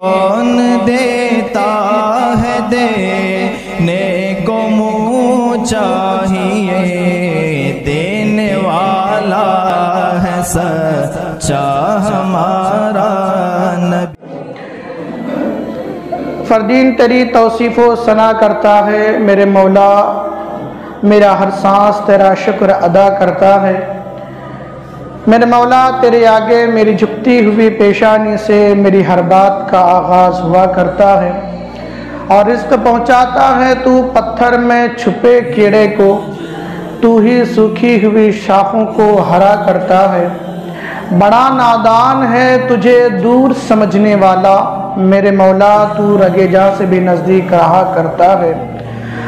कौन देता है देने को मुँह चाहिए, देने वाला है सच्चा हमारा नबी। फरदीन तेरी तौसीफ़ व सना करता है मेरे मौला, मेरा हर सांस तेरा शुक्र अदा करता है। मेरे मौला तेरे आगे मेरी झुकती हुई पेशानी से मेरी हर बात का आगाज़ हुआ करता है और रिज़्क़ पहुँचाता है तू पत्थर में छुपे कीड़े को, तू ही सूखी हुई शाखों को हरा करता है। बड़ा नादान है तुझे दूर समझने वाला, मेरे मौला तू रगेजा से भी नज़दीक रहा करता है।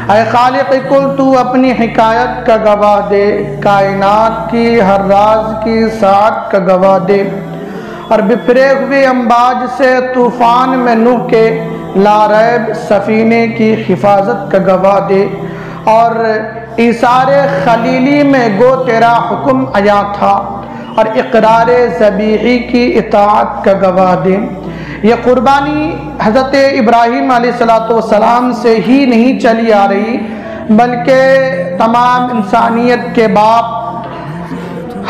ऐ खालिक़ कुल तू अपनी हिकायत का गवाह दे, कायनात की हर राज की साथ का गवाह दे और बिफरे हुए अम्बाज से तूफ़ान में नूह के लारैब सफ़ीने की हिफाजत का गवाह दे और इसारे खलीली में गो तेरा हुक्म आया था और इक़रार ज़बीही की इताअत का गवाह दे। ये कुर्बानी हज़रत इब्राहीम अलैहिस्सलाम से ही नहीं चली आ रही, बल्कि तमाम इंसानियत के बाप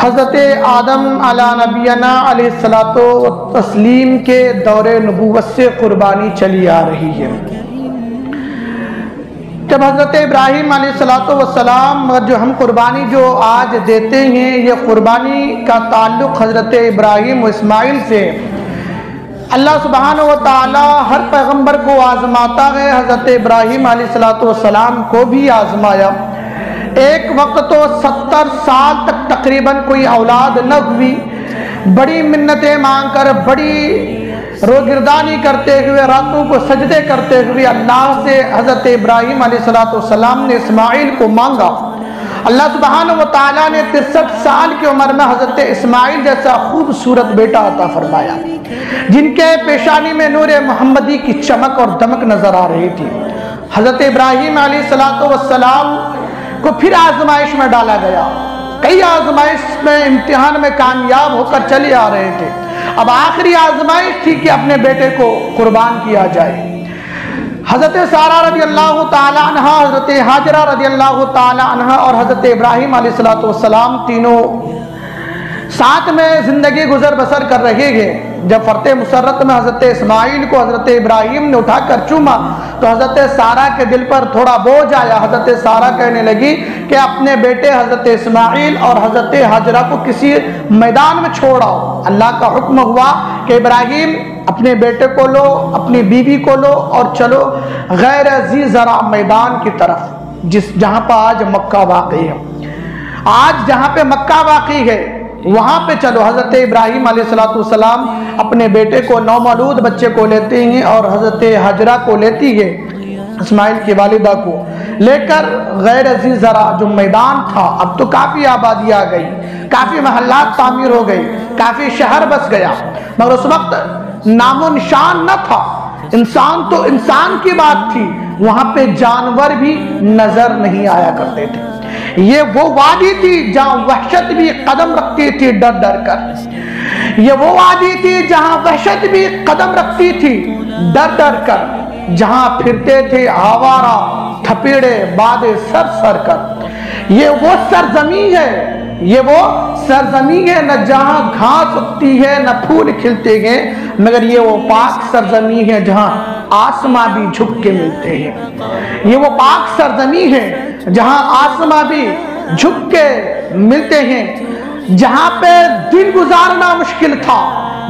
हज़रत आदम अला नबीना अलैहिस्सलातो व तस्लीम के दौरे नबूवत से कुर्बानी चली आ रही है। जब हज़रत इब्राहीम अलैहिस्सलाम जो हम कुर्बानी जो आज देते हैं, ये कुर्बानी का ताल्लुक़ हज़रत इब्राहीम व इस्माइल से। अल्लाह सुब्हानहू व तआला हर पैगंबर को आज़माता है, हज़रत इब्राहीम अलैहिस्सलाम को भी आज़माया। एक वक्त तो 70 साल तक तकरीबन कोई औलाद न हुई, बड़ी मिन्नतें मांगकर, बड़ी रोगिरदानी करते हुए, रातों को सजदे करते हुए अल्लाह से हज़रत इब्राहीम अलैहिस्सलाम ने इस्माइल को मांगा। अल्लाह सुब्हानहू व तआला ने 63 साल की उम्र में हज़रत इस्माइल जैसा खूबसूरत बेटा अता फरमाया, जिनके पेशानी में नूर मोहम्मदी की चमक और दमक नजर आ रही थी। हज़रत इब्राहीम अलैहिस्सलाम को फिर आजमाइश में डाला गया। कई आजमाइश में, इम्तिहान में कामयाब होकर चले आ रहे थे। अब आखिरी आजमाइश थी कि अपने बेटे को कुर्बान किया जाए। हज़रत सारा रज़ी अल्लाह ताला अन्हा, हज़रत हाजरा रज़ी अल्लाह ताला अन्हा और हज़रत इब्राहीम अलैहिस्सलाम तीनों साथ में ज़िंदगी गुजर बसर कर रहे हैं। जब फ़र्ते मुसर्रत में हज़रत इस्माइल को हज़रत इब्राहीम ने उठाकर चूमा तो हज़रत सारा के दिल पर थोड़ा बोझ आया। हज़रत सारा कहने लगी कि अपने बेटे हज़रत इस्माइल और हज़रत हाजरा को किसी मैदान में छोड़ आओ। अल्लाह का हुक्म हुआ कि इब्राहीम अपने बेटे को लो, अपनी बीवी को लो और चलो गैर ज़ी ज़रा मैदान की तरफ, जहाँ पर आज मक्का वाक़ई है। आज जहाँ पे मक्का वाक़ई है वहाँ पे चलो। हज़रत इब्राहीम अलैहिस्सलाम अपने बेटे को, नौमौलूद बच्चे को लेते हैं और हज़रत हाजरा को लेती है, इस्माइल की वालिदा को लेकर गैर अज़ीज़ ज़रा जो मैदान था, अब तो काफ़ी आबादी आ गई, काफ़ी महल्लात तामीर हो गई, काफ़ी शहर बस गया, मगर उस वक्त नामो निशान न था। इंसान तो इंसान की बात थी, वहाँ पे जानवर भी नज़र नहीं आया करते थे। ये वो वादी थी जहाँ वहशत भी कदम रखती थी डर डर कर। ये वो वादी थी जहाँ वहशत भी कदम रखती थी डर डर कर, जहाँ फिरते थे आवारा थपेड़े बादे सर सर कर। ये वो सरजमी है, ये वो सरजमी है न जहाँ घास उगती है न फूल खिलते हैं, मगर ये वो पाक सरजमी है जहाँ आसमां भी झुक के मिलते हैं। ये वो पाक सरजमी है जहाँ आसमां भी झुक के मिलते हैं। जहाँ पे दिन गुजारना मुश्किल था,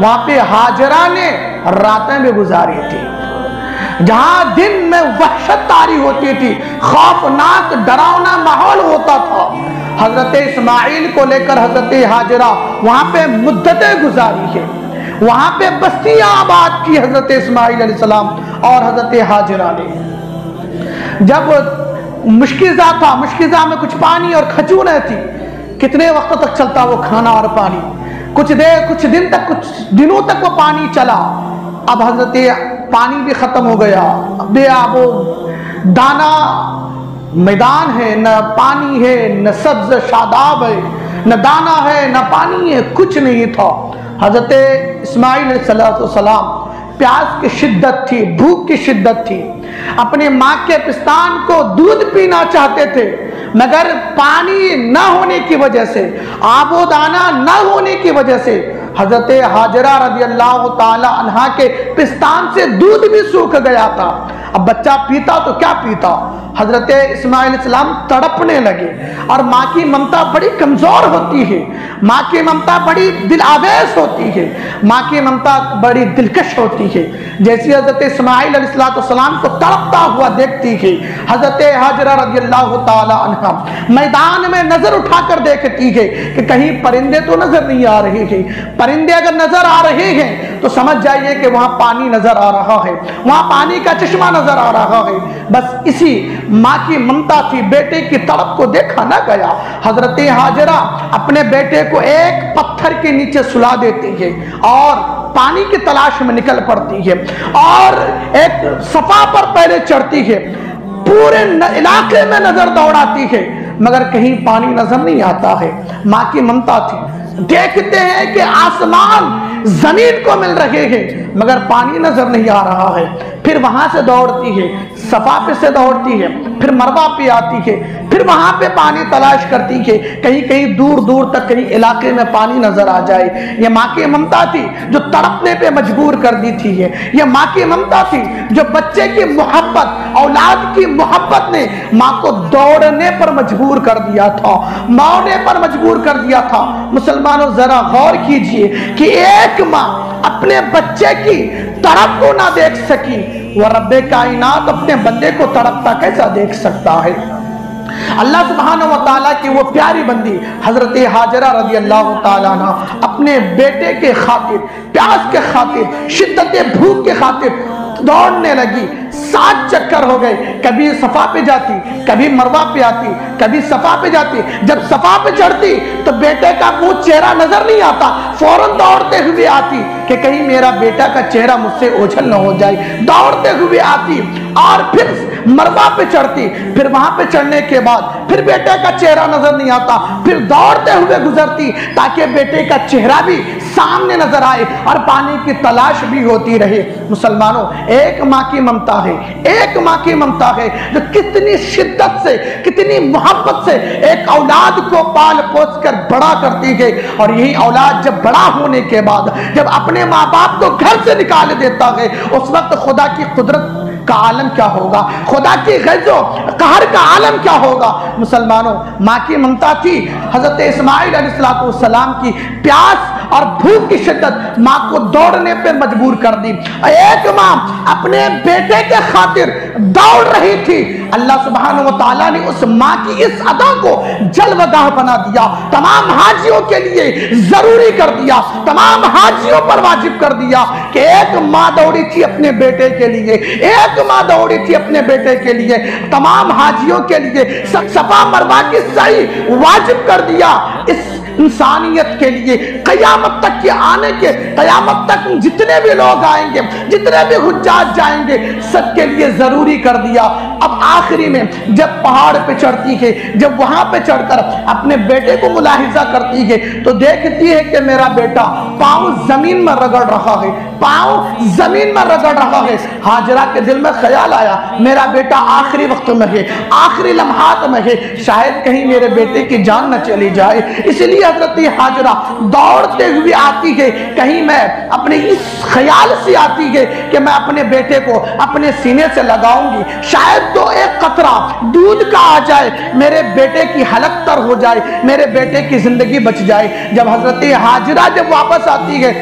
वहाँ पे हाजरा ने रातें भी गुजारी थी। जहाँ दिन में वहशत तारी होती थी, खौफनाक डरावना माहौल होता था, हजरत इस्माइल को लेकर हजरत हाजरा वहाँ पे मुद्दतें गुजारी है। वहाँ पे बस्तियाँ आबाद की हजरत इस्माइल अलैहिस्सलाम और हजरत हाजरा ने। जब मुश्किज़ा था, मुश्किज़ा में कुछ पानी और खजूरें थी, कितने वक्त तक चलता वो खाना और पानी? कुछ देर, कुछ दिन तक, कुछ दिनों तक वो पानी चला। अब हजरत पानी भी ख़त्म हो गया। अब वो दाना मैदान है, न पानी है, न सब्ज शादाब है, न दाना है, न पानी है, कुछ नहीं था। हजरत इस्माइल अलैहिस्सलाम प्यास की शिद्दत थी, भूख की शिद्दत थी। अपने माँ के पिस्तान को दूध पीना चाहते थे, मगर पानी न होने की वजह से, आबोदाना न होने की वजह से हजरत हाजरा रज़ी अल्लाह ताला अन्हा के पिस्तान से दूध भी सूख गया था। अब बच्चा पीता तो क्या पीता। हजरत इस्माइल इस्लाम तड़पने लगे। और माँ की ममता बड़ी कमजोर होती है, माँ की ममता बड़ी दिल आवेश होती है, माँ की ममता बड़ी दिलकश होती है। जैसे हजरत इस्माइल अलैहिस्सलाम को तड़पता हुआ देखती है, हजरत हाजरा रज़ी अल्लाह ताला अन्हा मैदान में नजर उठाकर देखती है कि कहीं परिंदे तो नजर नहीं आ रहे हैं। परिंदे अगर नजर आ रहे हैं तो समझ जाइए कि वहां पानी नजर आ रहा है, वहां पानी का चश्मा नजर आ रहा है। बस इसी माँ की ममता थी, बेटे की तड़प को देखा ना गया। हजरत हाजरा अपने बेटे को एक पत्थर के नीचे सुला देती है और पानी की तलाश में निकल पड़ती है और एक सफा पर पहले चढ़ती है, पूरे इलाके में नजर दौड़ाती है, मगर कहीं पानी नजर नहीं आता है। माँ की ममता थी। देखते हैं कि आसमान जमीन को मिल रहे हैं मगर पानी नजर नहीं आ रहा है। फिर वहां से दौड़ती है, सफा पे से दौड़ती है, फिर मरवा पे आती है, फिर वहां पे पानी तलाश करती है, कहीं कहीं दूर दूर तक कहीं इलाके में पानी नजर आ जाए। ये माँ की ममता थी जो तड़पने पे मजबूर कर दी थी। ये माँ की ममता थी जो बच्चे की मोहब्बत, औलाद की मोहब्बत ने माँ को दौड़ने पर मजबूर कर दिया था, मौने पर मजबूर कर दिया था। मुसलमानों जरा गौर कीजिए कि एक माँ अपने बच्चे की तड़प को ना देख सकी, वह रब्बे कायनात अपने बंदे को तड़पता कैसा देख सकता है। अल्लाह सुब्हानहू व तआला की वो प्यारी बंदी हजरत हाजरा रज़ी अल्लाह तआला अन्हा अपने बेटे के खातिर, प्यास के खातिर, शिद्दत भूख के खातिर दौड़ने लगी। 7 चक्कर हो गए, कभी सफा पे जाती, कभी मरवा पे आती, कभी सफा पे जाती। जब सफा पे चढ़ती तो बेटे का मुंह चेहरा नजर नहीं आता, फौरन दौड़ते हुए आती कि कहीं मेरा बेटा का चेहरा मुझसे ओझल न हो जाए। दौड़ते हुए आती और फिर मरवा पे चढ़ती, फिर वहां पे चढ़ने के बाद फिर बेटे का चेहरा नजर नहीं आता, फिर दौड़ते हुए गुजरती ताकि बेटे का चेहरा भी सामने नजर आए और पानी की तलाश भी होती रहे। मुसलमानों, एक माँ की ममता है, एक माँ की ममता है जो कितनी शिद्दत से, कितनी मोहब्बत से एक औलाद को पाल पोस कर बड़ा करती है। और यही औलाद जब बड़ा होने के बाद जब अपने माँ बाप को घर से निकाल देता है, उस वक्त खुदा की कुदरत का आलम क्या होगा, खुदा की गज़ो कहर का आलम क्या होगा। मुसलमानों, माँ की ममता थी। हजरत इस्माइल अलैहिस्सलाम की प्यास और भूख की शिद्दत माँ को दौड़ने पे मजबूर कर दी। एक माँ अपने बेटे के खातिर दौड़ रही थी। अल्लाह सुब्हानहू व तआला ने उस माँ की इस अदा को जलवगाह बना दिया, तमाम हाजियों के लिए जरूरी कर दिया, तमाम हाजियों पर वाजिब कर दिया कि एक माँ दौड़ी थी अपने बेटे के लिए, एक माँ दौड़ी थी अपने बेटे के लिए, तमाम हाजियों के लिए सफा मरवा की सही वाजिब कर दिया। इस इंसानियत के लिए कयामत तक के आने के, कयामत तक जितने भी लोग आएंगे, जितने भी हुज्जाज जाएंगे, सबके लिए जरूरी कर दिया। अब आखिरी में जब पहाड़ पे चढ़ती है, जब वहां पे चढ़कर अपने बेटे को मुलाहिजा करती है तो देखती है कि मेरा बेटा पांव जमीन में रगड़ रहा है, पांव जमीन में रगड़ रहा है। हाजरा के दिल में ख्याल आया, मेरा बेटा आखिरी वक्त में है, आखिरी लम्हात में है, शायद कहीं मेरे बेटे की जान न चली जाए। इसलिए हजरत हाजरा दौड़ते हुए आती है, कहीं मैं अपने इस ख्याल से आती है कि मैं अपने बेटे को अपने सीने से लगाऊंगी, शायद तो एक कतरा दूध का आ जाए, मेरे बेटे की हलक तर हो जाए, मेरे बेटे की जिंदगी बच जाए। जब हजरत हाजरा जब वापस आती है,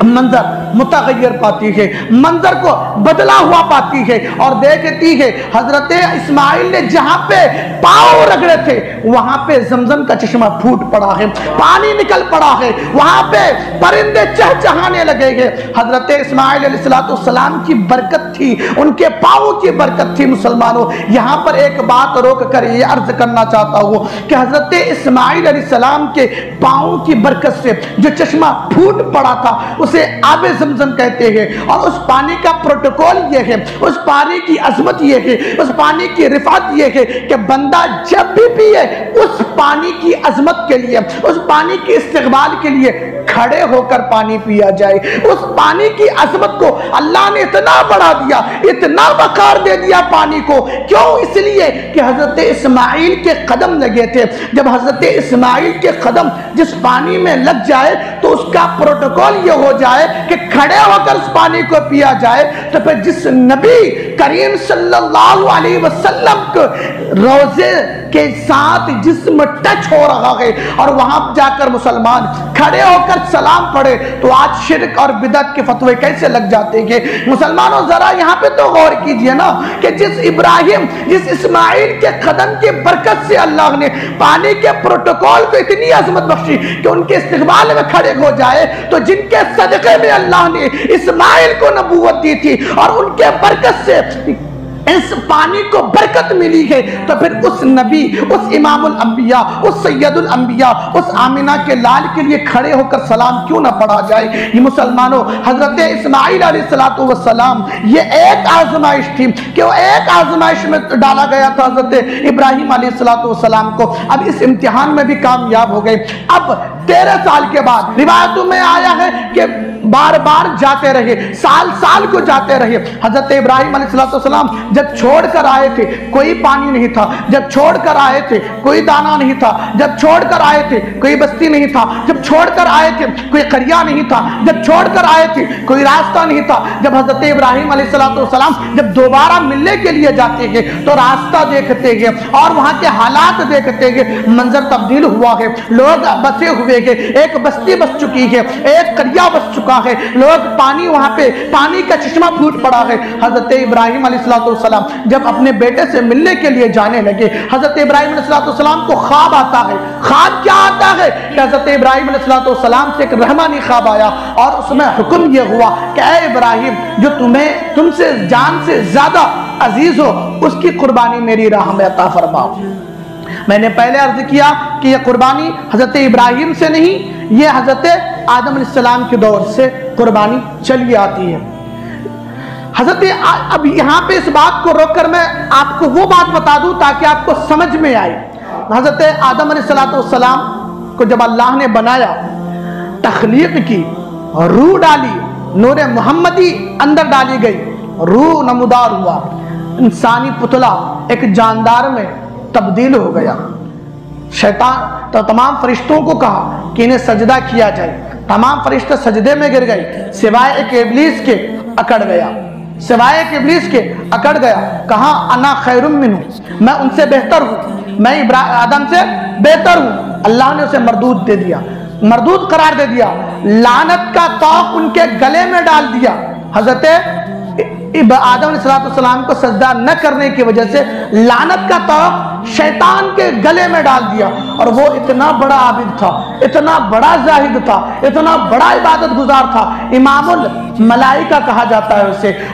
मंजर मुतगय्यर पाती है, मंजर को बदला हुआ पाती है और देखती है हजरत इस्माइल ने जहां पे पांव रगड़े थे वहां पे जमजम का चश्मा फूट पड़ा है, पानी निकल पड़ा है, वहां पे परिंदे चहचहाने लगे हैं। हजरत इस्माइल अलैहिस्सलाम की बरकत थी, उनके पांव की बरकत थी। मुसलमानों, यहां पर एक बात रोक कर ये अर्ज करना चाहता हूं कि हजरत इस्माइल अलैहिस्सलाम के पांव की बरकत से जो चश्मा फूट पड़ा था उसे आबे ज़मज़म कहते हैं। और उस पानी का प्रोटोकॉल ये है, उस पानी की अजमत ये है, उस पानी की रिफात ये है कि बंदा जब भी पिए उस पानी की अजमत के लिए, उस पानी के इस्तेमाल के लिए खड़े होकर पानी पिया जाए। उस पानी की अजमत को अल्लाह ने इतना बढ़ा दिया, इतना वकार दे दिया पानी को। क्यों? इसलिए कि हजरत इस्माइल के कदम लगे थे। जब हजरत इस्माइल के कदम जिस पानी में लग जाए तो उसका प्रोटोकॉल ये हो जाए कि खड़े होकर उस पानी को पिया जाए। तो फिर जिस नबी करीम सल्लल्लाहु अलैहि वसल्लम को रोजे के साथ जिस्म टच हो रहा है और वहां जाकर मुसलमान खड़े होकर सलाम पढ़े, तो आज शिर्क और बिदअत के फतवे कैसे लग जाते हैं। मुसलमानों जरा यहाँ पे तो गौर कीजिए ना कि जिस इब्राहिम, जिस इस्माइल के कदम की बरकत से अल्लाह ने पानी के प्रोटोकॉल को इतनी अजमत बख्शी कि उनके इस्तिकबाल में खड़े हो जाए, तो जिनके सदक़े में अल्लाह ने इस्माइल को नबूवत दी थी और उनके बरकत से इस पानी को बरकत मिली है, तो फिर उस नबी, उस इमामुल अंबिया, उस सैयदुल अंबिया, उस आमिना के लाल के लिए खड़े होकर सलाम क्यों ना पढ़ा जाए। ये मुसलमानों, हजरत इस्माइल अलैहिस्सलातु वस्सलाम, ये एक आजमाइश थी कि वो एक आजमाइश में डाला गया था हजरत इब्राहिम अलैहिस्सलातु वस्सलाम को। अब इस इम्तिहान में भी कामयाब हो गए। अब 13 साल के बाद रिवायतों में आया है कि बार बार जाते रहे, साल साल को जाते रहे। हजरत इब्राहिम अलैहिस्सलाम जब छोड़कर आए थे कोई पानी नहीं था, जब छोड़कर आए थे कोई दाना नहीं था, जब छोड़कर आए थे कोई बस्ती नहीं था, जब छोड़कर आए थे कोई करिया नहीं था, जब छोड़कर आए थे कोई रास्ता नहीं था। जब हजरत इब्राहिम अलैहिस्सलाम जब दोबारा मिलने के लिए जाते हैं तो रास्ता देखते हैं और वहां के हालात देखते हैं, मंजर तब्दील हुआ है, लोग बसे हुए हैं, एक बस्ती बस चुकी है, एक करिया बस चुका है, लोग पानी, वहां पे पानी का चश्मा फूट पड़ा है। हजरत इब्राहिम अलैहिस्सलाम जब अपने बेटे से मिलने के लिए जाने लगे, हजरत इब्राहिम अलैहिस्सलाम को ख्वाब आता है। ख्वाब क्या आता है कि हजरत इब्राहिम अलैहिस्सलाम से एक रहमानी ख्वाब आया और उसमें हुक्म यह हुआ कि ऐ इब्राहिम, जो तुमसे जान से ज्यादा अजीज हो उसकी कुर्बानी मेरी राह में अता फरमाओ। मैंने पहले अर्ज किया कि यह कुर्बानी हजरत इब्राहिम से नहीं, यह हजरत आदम अलैहिस्सलाम के दौर से कुर्बानी चली आती है। हजरत अब यहाँ पे इस बात को रोककर मैं आपको वो बात बता दूं ताकि आपको समझ में आए। हजरत आदम अलैहिस्सलाम को जब अल्लाह ने बनाया, तख्लीक की, रूह डाली, नूर मोहम्मदी अंदर डाली गई, रूह नमूदार हुआ, इंसानी पुतला एक जानदार में तब्दील हो गया। शैतान तो तमाम फरिश्तों को कहा कि इन्हें सजदा किया जाए, तमाम फरिश्ते सजदे में गिर गए सिवाय एक इब्लीस के, अकड़ गया, सिवाय एक इब्लीस के अकड़ गया। कहा अना खैरुम मिन्हु, मैं उनसे बेहतर हूँ, मैं आदम से बेहतर हूँ। अल्लाह ने उसे मरदूद दे दिया, मरदूद करार दे दिया, लानत का तौक उनके गले में डाल दिया। हजरत आदम अलैहिस्सलाम को सजदा न करने की वजह से लानत का तौक शैतान के गले में डाल दिया। और वो इतना बड़ा आबिद था, इतना बड़ा जाहिद था, इतना बड़ा इबादत गुजार था, इमामुल मलाइका कहा जाता है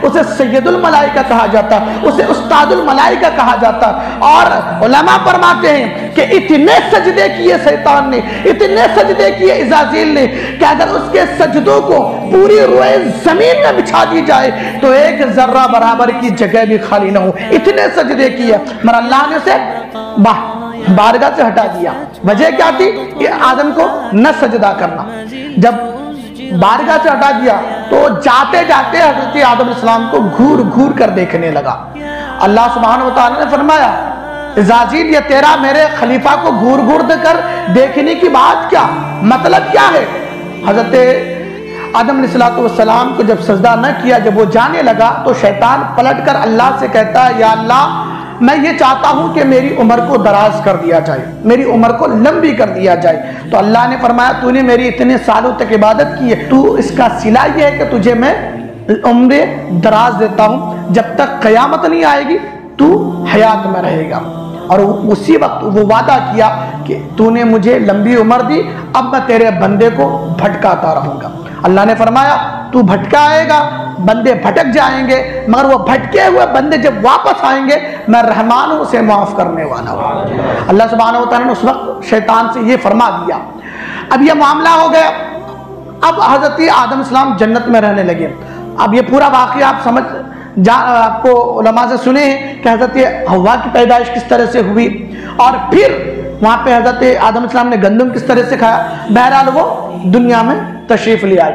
उसे सैयदुल मलाइका कहा जाता है, उसे उस्तादुल मलाइका कहा जाता है। और उलमा फरमाते हैं कि इतने सजदे किए शैतान ने, इतने सजदे किए इज़ाज़ील ने कि अगर उसके सजदों को पूरी रोए जमीन में बिछा दी जाए तो एक जर्रा बराबर की जगह भी खाली ना हो, इतने सजदे किए। मगर अल्लाह ने उसे बारगाह से हटा दिया। वजह क्या थी? कि आदम को न सजदा करना। जब बारगाह से हटा दिया तो जाते जाते हजरत आदम अलैहिस्सलाम को घूर घूर कर देखने लगा। अल्लाह सुब्हानहू व तआला ने फरमाया, इज़ाज़ील, ये तेरा मेरे खलीफा को घूर घूर कर देखने की बात क्या, मतलब क्या है? हजरत आदम अलैहिस्सलाम को जब सजदा न किया, जब वो जाने लगा तो शैतान पलट कर अल्लाह से कहता है, या अल्लाह, मैं ये चाहता हूं कि मेरी उम्र को दराज कर दिया जाए, मेरी उम्र को लंबी कर दिया जाए। तो अल्लाह ने फरमाया, तूने मेरी इतने सालों तक इबादत की है, तू इसका सिला ये है कि तुझे मैं उम्र दराज देता हूं, जब तक क़यामत नहीं आएगी तू हयात में रहेगा। और उसी वक्त वो वादा किया कि तूने मुझे लंबी उम्र दी, अब मैं तेरे बंदे को भटकाता रहूंगा। अल्लाह ने फरमाया, तू भटकाएगा, बंदे भटक जाएंगे, मगर वो भटके हुए बंदे जब वापस आएंगे मैं रहमान हूं, उसे माफ करने वाला हूं। अल्लाह सुब्हानहू व तआला ने उस वक्त शैतान से ये फरमा दिया। अब ये मामला हो गया। अब हजरत आदम अलैहिस्सलाम जन्नत में रहने लगे। अब ये पूरा वाक़या आप समझ आपको उलमा से सुने हैं कि हजरत हव्वा की पैदाइश किस तरह से हुई और फिर वहाँ पे हज़रत आदम अलैहिस्सलाम ने गंदम किस तरह से खाया, बहरहाल वो दुनिया में तशरीफ़ ले आई।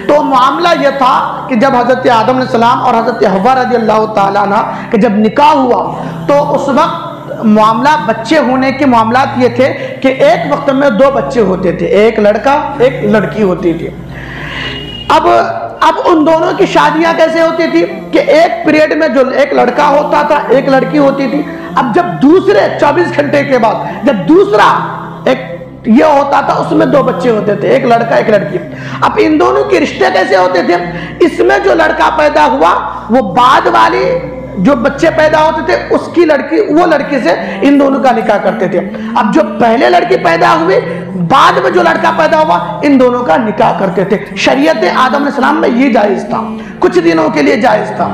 तो मामला यह था कि जब हज़रत आदम अलैहिस्सलाम और हज़रत हव्वा रज़ियल्लाहु ताला अन्हा के जब निकाह हुआ तो उस वक्त मामला बच्चे होने के मामलात ये थे कि एक वक्त में 2 बच्चे होते थे, एक लड़का एक लड़की होती थी। अब उन दोनों की शादियां कैसे होती थी कि एक पीरियड में जो एक लड़का होता था एक लड़की होती थी। अब जब दूसरे 24 घंटे के बाद जब दूसरा एक ये होता था उसमें 2 बच्चे होते थे, एक लड़का एक लड़की। अब इन दोनों के रिश्ते कैसे होते थे, इसमें जो लड़का पैदा हुआ वो बाद वाली जो बच्चे पैदा होते थे उसकी लड़की वो लड़की से इन दोनों का निकाह करते थे। अब जो पहले लड़की पैदा हुई बाद में जो लड़का पैदा हुआ इन दोनों का निकाह करते थे। शरीयत आदम अलैहिस्सलाम में ये जायज था, कुछ दिनों के लिए जायज था।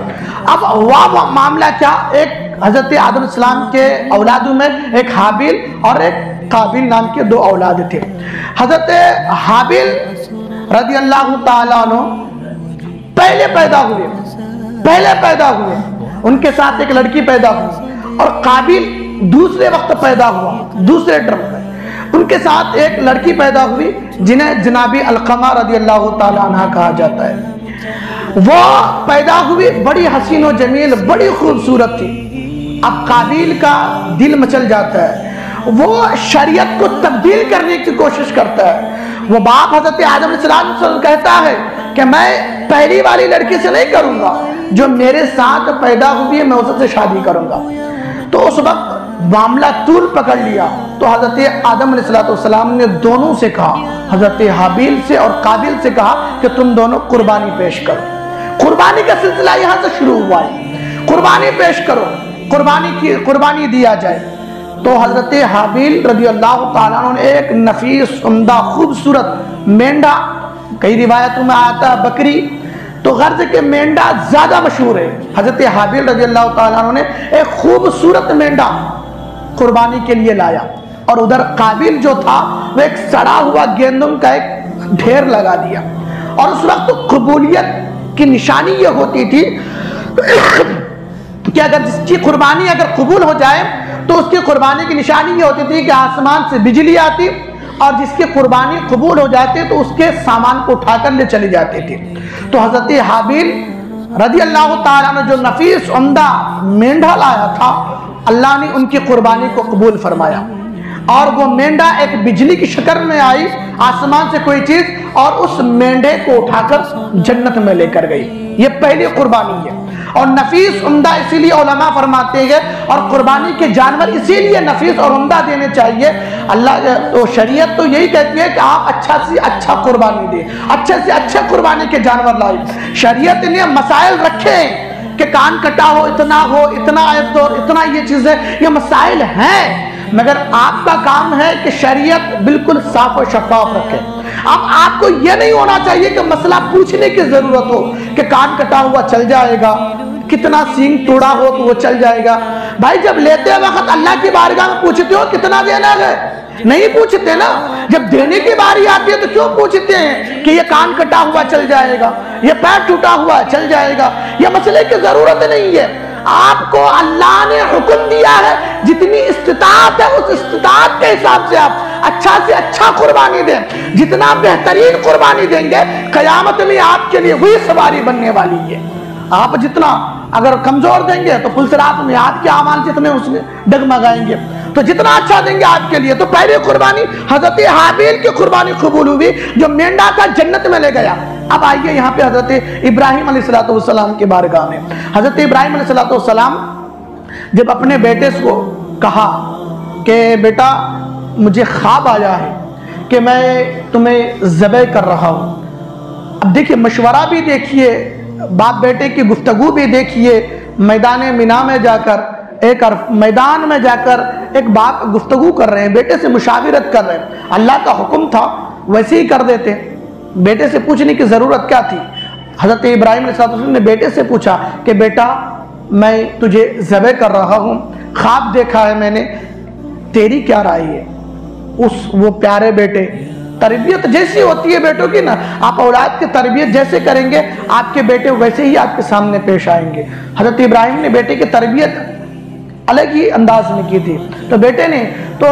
अब वह मामला क्या, एक हजरत आदम अलैहिस्सलाम के औलादों में एक हाबिल और एक काबिल नाम के 2 औलाद थे। हजरत हाबिल रज़ियल्लाहु ताला अन्हु पहले पैदा हुए, उनके साथ एक लड़की पैदा हुई, और काबिल दूसरे वक्त पैदा हुआ, दूसरे टर्म में उनके साथ एक लड़की पैदा हुई जिन्हें जनाबी अलकमा रज़ियल्लाहु ताला अन्हा कहा जाता है। वो पैदा हुई बड़ी हसीन और जमील, बड़ी खूबसूरत थी। अब काबिल का दिल मचल जाता है, वो शरीयत को तब्दील करने की कोशिश करता है। वो बाप हजरत आदम अलैहिस्सलाम कहता है कि मैं पहली वाली लड़की से नहीं करूंगा, जो मेरे साथ पैदा हुई है मैं उससे शादी करूंगा। तो उस वक्त मामला तूल पकड़ लिया तो हजरत आदम अलैहिस्सलाम ने दोनों से कहा, हजरत हाबिल से और काबिल से कहा कि तुम दोनों कुर्बानी पेश करो। कुर्बानी का सिलसिला यहां से शुरू हुआ है, कुर्बानी पेश करो, कुर्बानी दिया जाए। तो हजरत हाबिल रज़ियल्लाहु ताला अन्हु ने एक नफीस उम्दा खूबसूरत मेंढा, कई रिवायतों में आता है बकरी, तो गर्ज के मेंढा ज्यादा मशहूर है। हजरत हाबिल रज़ियल्लाहु ताला अन्हु ने एक खूबसूरत मेंढा कुर्बानी के लिए लाया, और उधर काबिल जो था वह एक सड़ा हुआ गेंदुम का एक ढेर लगा दिया। और उस वक्त कबूलियत की निशानी ये होती थी कि अगर जिसकी कुर्बानी अगर कबूल हो जाए तो उसकी कुर्बानी की निशानी ये होती थी कि आसमान से बिजली आती, और जिसकी कुर्बानी कबूल हो जाती तो उसके सामान को उठाकर ले चली जाती थी। तो हजरत हाबिल रज़ियल्लाहु ताला ने जो नफीस उम्दा मेंढा लाया था, अल्लाह ने उनकी कुर्बानी को कबूल फरमाया, और वो मेंढा एक बिजली की शक्ल में आई आसमान से कोई चीज, और उस मेंढे को उठाकर जन्नत में लेकर गई। ये पहली कुर्बानी है, और नफीस उम्दा इसीलिए उलमा फरमाते हैं, और कुर्बानी के जानवर इसीलिए नफीस और उम्दा देने चाहिए। अल्लाह तो शरीयत तो यही कहती है कि आप अच्छा से अच्छा कुर्बानी दें, अच्छे से अच्छे कुर्बानी के जानवर लाए। शरीयत ने मसाइल रखे कि कान कटा हो, इतना आयत और इतना ये चीजें, ये मसाइल हैं, मगर आपका काम है कि शरीयत बिल्कुल साफ और शफाफ रखे। अब आपको यह नहीं होना चाहिए कि मसला पूछने की जरूरत हो कि कान कटा हुआ चल जाएगा, कितना सींग तोड़ा हो तो वो चल जाएगा। भाई जब लेते वक्त अल्लाह की बारगाह में पूछते हो कितना देना है, नहीं पूछते ना। जब देने की बारी आती है तो क्यों पूछते हैं कि ये कान कटा हुआ चल जाएगा, ये पैर टूटा हुआ चल जाएगा। ये मसले की जरूरत नहीं है। आपको अल्लाह ने हुक्म दिया है, जितनी इस्तिताअत है उस इस्तिताअत के हिसाब से आप अच्छा से अच्छा कुर्बानी दें। जितना बेहतरीन कुर्बानी देंगे कयामत में आपके लिए वही सवारी बनने वाली है। आप जितना अगर कमजोर देंगे तो पुलसरात में हाथ के आमाल जितने उसमें डगमगाएंगे, तो जितना अच्छा देंगे आपके लिए। तो पहले कुर्बानी हजरत हाबिल की कुर्बानी कबूल हुई, जो मेंढा था जन्नत में ले गया। अब आइए यहाँ पे हजरत इब्राहिम अलैहिस्सलाम के बारगाह में। हजरत इब्राहिम अलैहिस्सलाम जब अपने बेटे को कहा कि बेटा मुझे ख्वाब आया है कि मैं तुम्हें ज़बह कर रहा हूँ। अब देखिए मशवरा भी देखिए, बाप बेटे की गुफ्तगू भी देखिए। मैदान मिना में जाकर मैदान में जाकर एक बाप गुफ्तगू कर रहे हैं, बेटे से मुशाविरत कर रहे हैं। अल्लाह का हुक्म था वैसे ही कर देते, बेटे से पूछने की ज़रूरत क्या थी। हज़रत इब्राहिम अलैहिस्सलाम ने बेटे से पूछा कि बेटा मैं तुझे ज़बह कर रहा हूँ, ख्वाब देखा है मैंने, तेरी क्या राय है। वो प्यारे बेटे, तरबियत जैसी होती है बेटों की ना, आप औलाद की तरबियत जैसे करेंगे आपके बेटे वैसे ही आपके सामने पेश आएंगे। हज़रत इब्राहिम ने बेटे की तरबियत अलग ही अंदाज में की थी। तो बेटे ने तो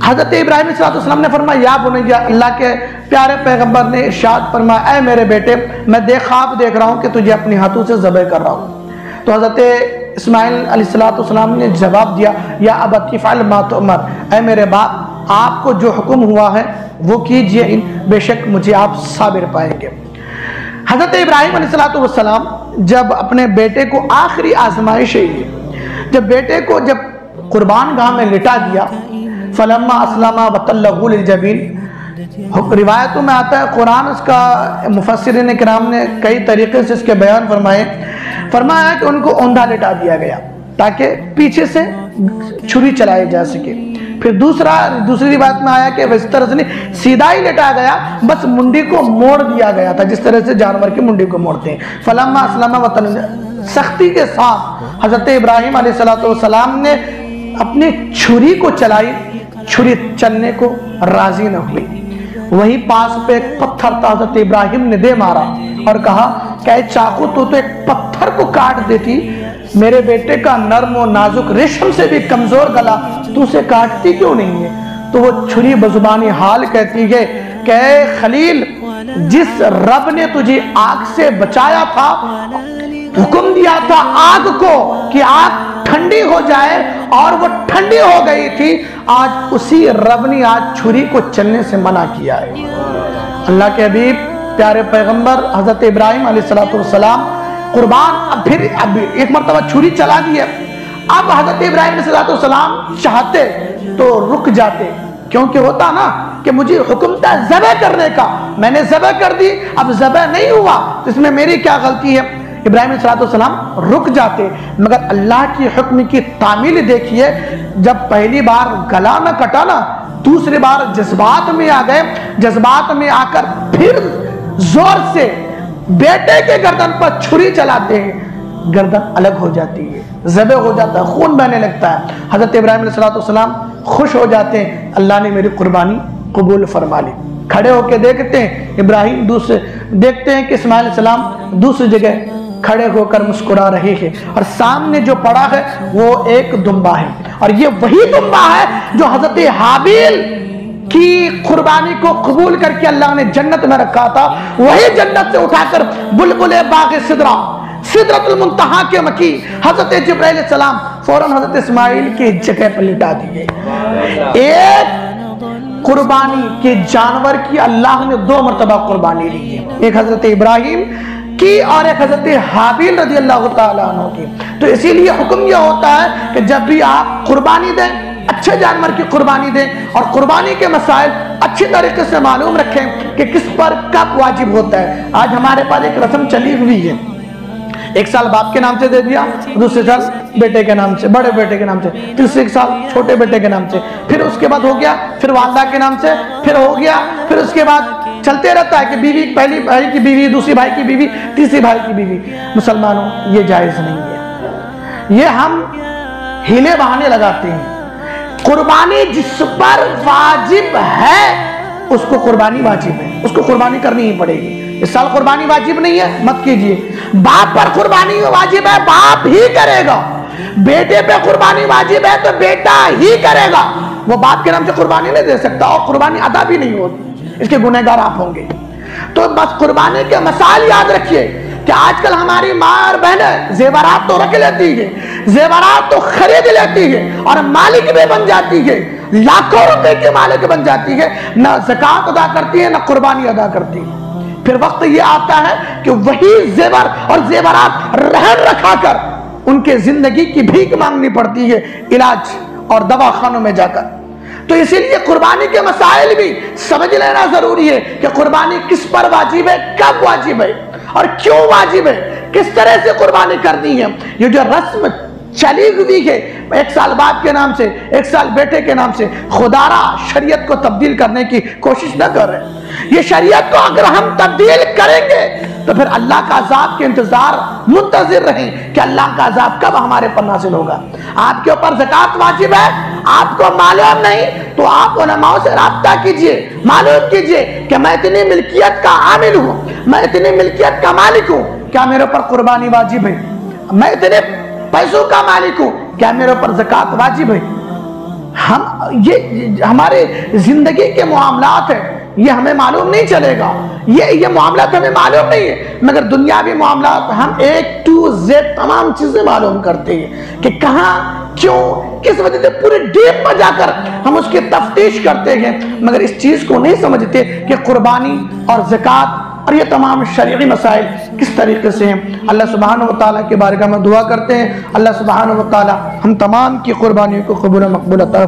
हज़रत इब्राहीम अलैहिस्सलाम ने फरमाया, या बुनैया, अल्लाह के प्यारे पैगंबर ने इरशाद फरमाया, ऐ मेरे बेटे, मैं ख्वाब देख रहा हूँ कि तुझे अपने हाथों से ज़बह कर रहा हूँ। तो हज़रत इस्माइल अलैहिस्सलाम ने जवाब दिया, या अबती फ़अल मा तुअमर, ऐ मेरे बाप, आपको जो हुक्म हुआ है वो कीजिए, बेशक मुझे आप साबिर पाएंगे। हज़रत इब्राहीम अलैहिस्सलाम जब अपने बेटे को आखिरी आजमाइश है, जब बेटे को जब कुर्बान गाह में लिटा दिया, फलम्मा अस्लमा वतल्लहु लिलजबीन, रिवायतों में आता है, कुरान उसका मुफस्सिरीन किराम ने कई तरीके से इसके बयान फरमाया कि उनको औंधा लिटा दिया गया ताकि पीछे से छुरी चलाई जा सके। फिर दूसरी रिवायत में आया कि इस तरह से नहीं, सीधा ही लिटा गया, बस मुंडी को मोड़ दिया गया था जिस तरह से जानवर की मुंडी को मोड़ते हैं। फलम्मा अस्लमा वतल्लहु, सख्ती के साथ हज़रत इब्राहीम अलैहिस्सलाम ने अपनी छुरी को चलाई, छुरी चलने को राजी न हुई। वही पास पे एक पत्थर था, हज़रत इब्राहिम ने दे मारा और कहा, क्या चाकू तो एक पत्थर को काट देती, मेरे बेटे का नर्म और नाजुक रेशम से भी कमजोर गला तू उसे काटती क्यों नहीं है? तो वो छुरी बजुबानी हाल कहती है कि खलील, जिस रब ने तुझे आग से बचाया था, हुक्म दिया था आग को कि आग ठंडी हो जाए, और वो ठंडी हो गई थी, आज उसी रब ने आज छुरी को चलने से मना किया है। अल्लाह के हबीब प्यारे पैगंबर हज़रत इब्राहीम अलैहिस्सलाम कुर्बान फिर एक मरतबा छुरी चला दी है। अब हज़रत इब्राहीम अलैहिस्सलाम चाहते तो रुक जाते, क्योंकि होता ना कि मुझे हुक्म था ज़बह करने का, मैंने ज़बह कर दी, अब ज़बह नहीं हुआ तो इसमें मेरी क्या गलती है? इब्राहीम अलैहिस्सलाम रुक जाते, मगर अल्लाह की हुक्म की तामील देखिए, जब पहली बार गला न कटा ना, दूसरी बार जज्बात में आ गए, जज्बात में आकर फिर जोर से बेटे के गर्दन पर छुरी चलाते हैं, गर्दन अलग हो जाती है, ज़बह हो जाता है, खून बहने लगता है। हज़रत इब्राहीम अलैहिस्सलाम खुश हो जाते हैं, अल्लाह ने मेरी कुर्बानी कबूल फरमा ली। खड़े होकर देखते हैं इब्राहीम, देखते हैं कि इस्माइल अलैहिस्सलाम दूसरी जगह खड़े होकर मुस्कुरा रहे हैं, और सामने जो पड़ा है वो एक दुम्बा है, और ये वही दुम्बा है जो हज़रत हाबिल की कुर्बानी को कबूल करके अल्लाह ने जन्नत में रखा था। वही जन्नत से उठाकर बुलबुले बाग सिदरतुल मुंतहा के मकी हज़रत जिब्राइल अलैहिस्सलाम फौरन हज़रत इस्माइल की जगह पर लिटा दिए। एक कुर्बानी के जानवर की अल्लाह ने दो मरतबा कुर्बानी ली है, एक हज़रत इब्राहीम की और एक हज़रत हाबिल रज़ी अल्लाह तआला अन्हु की। तो इसीलिए हुक्म यह होता है कि जब भी आप कुर्बानी दें, अच्छे जानवर की कुर्बानी दें, और कुर्बानी के मसाइल अच्छी तरीके से मालूम रखें कि किस पर कब वाजिब होता है। आज हमारे पास एक रस्म चली हुई है, एक साल बाप के नाम से दे दिया, दूसरे साल बेटे के नाम से, बड़े बेटे के नाम से, तीसरे साल छोटे बेटे के नाम से, फिर उसके बाद हो गया फिर वालदा के नाम से, फिर हो गया, फिर उसके बाद चलते रहता है कि बीवी, पहली भाई की बीवी, दूसरी भाई की बीवी, तीसरी भाई की बीवी। मुसलमानों, ये जायज नहीं है, ये हम हीले बहाने लगाते हैं। कुर्बानी जिस पर वाजिब है उसको कुर्बानी वाजिब है, उसको कुर्बानी करनी ही पड़ेगी। इस साल कुर्बानी वाजिब नहीं है, मत कीजिए। बाप पर कुर्बानी वाजिब है, बाप ही करेगा। बेटे पे कुर्बानी वाजिब है तो बेटा ही करेगा, वो बाप के नाम से कुर्बानी नहीं दे सकता, और कुर्बानी अदा भी नहीं होती, इसके गुनहगार आप होंगे। तो बस कुर्बानी के मसाइल याद रखिए कि आजकल हमारी माँ और बहनें जेवरात तो रख लेती है, जेवरात तो खरीद लेती है, और मालिक भी बन जाती है, लाखों रुपए की मालिक बन जाती है, ना ज़कात अदा करती है ना कुर्बानी अदा करती है। फिर वक्त ये आता है कि वही जेवर और जेवरात रहन रखा कर उनके जिंदगी की भीख मांगनी पड़ती है इलाज और दवाखानों में जाकर। तो इसीलिए कुर्बानी के मसाइल भी समझ लेना जरूरी है कि कुर्बानी किस पर वाजिब है, कब वाजिब है और क्यों वाजिब है, किस तरह से कुर्बानी करनी है। ये जो रस्म चली हुई है, एक साल बाप के नाम से, एक साल बेटे के नाम से, खुदारा शरीयत को तब्दील करने की कोशिश न कर रहे। ये शरीयत को अगर हम तब्दील करेंगे तो फिर अल्लाह का अजाब के इंतजार मुंतजिर रहें कि अल्लाह का अजाब कब हमारे पर नाज़िल होगा। आपके ऊपर ज़कात वाजिब है, आपको मालूम नहीं तो आप उलमाओं से राब्ता कीजिए, मालूम कीजिए कि मैं इतनी मिल्कियत का आमिल हूँ, मैं इतनी मिल्कियत का मालिक हूँ, क्या मेरे ऊपर कुर्बानी वाजिब है? मैं इतने पैसों का मालिक हूँ, क्या मेरे ऊपर ज़कात वाजिब है? हम ये हमारे ज़िंदगी के मामलात हैं, ये हमें मालूम नहीं चलेगा, ये मामलात हमें मालूम नहीं है, मगर दुनियावी मामलात हम A to Z तमाम चीज़ें मालूम करते हैं कि कहाँ, क्यों, किस वजह से पूरे डीप में जाकर हम उसकी तफ्तीश करते हैं, मगर इस चीज़ को नहीं समझते कि कुर्बानी और ज़कात और ये तमाम शरई मसाइल किस तरीके से हैं। अल्लाह सुब्हानहू व तआला के बारगाह में दुआ करते हैं, अल्लाह सुब्हानहू व तआला हम तमाम की कुर्बानियों को कबूल मकबूल अता